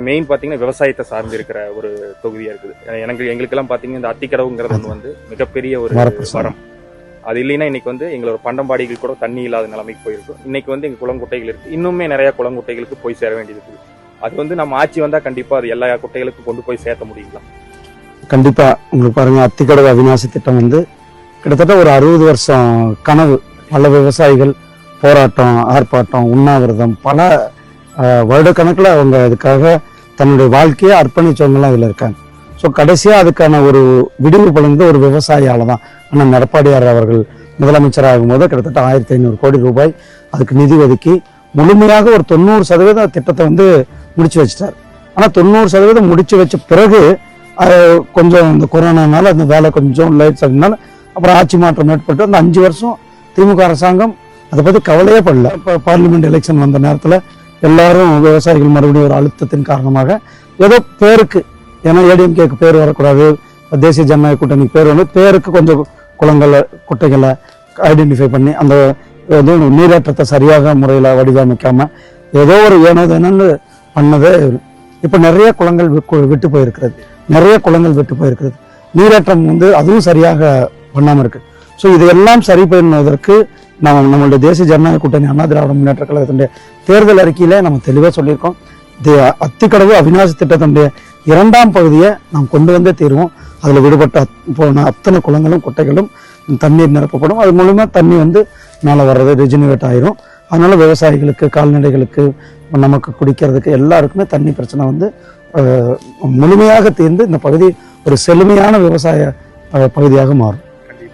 Main பார்த்தீங்கன்னா விவசாயத்தை சார்ந்து இருக்கிற ஒரு தொகுதியா இருக்குது. எங்களுக்கெல்லாம் பார்த்தீங்கன்னா இந்த அத்திக்கடவுங்கிறது வந்து மிகப்பெரிய ஒரு வரம். அது இல்லைன்னா இன்னைக்கு வந்து எங்களோட பண்டம்பாடிகள் கூட தண்ணி இல்லாத நிலைமைக்கு போயிருக்கும். இன்னைக்கு வந்து எங்க குளங்குட்டைகள் இருக்கு, இன்னுமே நிறைய குளங்குட்டைகளுக்கு போய் சேர வேண்டியது இருக்குது. அது வந்து நம்ம ஆட்சி வந்தா கண்டிப்பா அது எல்லா குட்டைகளுக்கும் கொண்டு போய் சேர்த்த முடியுங்களா? கண்டிப்பா. உங்களுக்கு பாருங்க, அத்திக்கடவு அவிநாசி திட்டம் வந்து கிட்டத்தட்ட ஒரு 60 வருஷம் கனவு. பல விவசாயிகள் போராட்டம், ஆர்ப்பாட்டம், உண்ணாவிரதம், பல வருடக்கணக்கில் அவங்க அதுக்காக தன்னுடைய வாழ்க்கையை அர்ப்பணிச்சவங்கலாம் அதில் இருக்காங்க. ஸோ கடைசியாக அதுக்கான ஒரு விடிவு பலந்து ஒரு விவசாயியால் தான். ஆனால் எடப்பாடியார் அவர்கள் முதலமைச்சர் ஆகும்போது கிட்டத்தட்ட 1500 கோடி ரூபாய் அதுக்கு நிதி ஒதுக்கி முழுமையாக ஒரு 90% திட்டத்தை வந்து முடிச்சு வச்சிட்டார். ஆனால் 90% முடிச்சு வச்ச பிறகு கொஞ்சம் இந்த கொரோனானால அந்த வேலை கொஞ்சம் லேட்ஸ் ஆகுதுனால அப்புறம் ஆட்சி மாற்றம் ஏற்பட்டு அந்த 5 வருஷம் திமுக அரசாங்கம் அதை பற்றி கவலையே படல. இப்போ பார்லிமெண்ட் எலெக்ஷன் வந்த நேரத்தில் எல்லாரும் விவசாயிகள் மறுபடியும் ஒரு அழுத்தத்தின் காரணமாக ஏதோ பேருக்கு, ஏன்னா ஏடிஎம்கேக்கு பேர் வரக்கூடாது, தேசிய ஜனநாயக கூட்டணிக்கு பேர் வந்து பேருக்கு கொஞ்சம் குளங்களை குட்டைகளை ஐடென்டிஃபை பண்ணி அந்த நீரேற்றத்தை சரியாக முறையில் வடிவமைக்காம ஏதோ ஒரு ஏனோதேனு பண்ணதே. இப்போ நிறைய குளங்கள் விட்டு போயிருக்கிறது, நிறைய குளங்கள் விட்டு போயிருக்கிறது. நீரேற்றம் வந்து அதுவும் சரியாக பண்ணாமல் இருக்கு. ஸோ இதையெல்லாம் சரி பண்ணுவதற்கு நம்மளுடைய தேசிய ஜனநாயக கூட்டணி அண்ணா திராவிட முன்னேற்ற கழகத்தினுடைய தேர்தல் அறிக்கையில நம்ம தெளிவாக சொல்லியிருக்கோம். அத்திக்கடவு அவிநாசி திட்டத்தினுடைய 2ஆம் பகுதியை நாம் கொண்டு வந்தே தீர்வோம். அதில் விடுபட்ட போன அத்தனை குளங்களும் குட்டைகளும் தண்ணீர் நிரப்பப்படும். அது மூலமா தண்ணி வந்து மேலே வர்றது ரிஜினுவேட் ஆயிரும். அதனால விவசாயிகளுக்கு, கால்நடைகளுக்கு, நமக்கு குடிக்கிறதுக்கு எல்லாருக்குமே தண்ணி பிரச்சனை வந்து முழுமையாக தீர்ந்து இந்த பகுதி ஒரு செழுமையான விவசாய பகுதியாக மாறும்.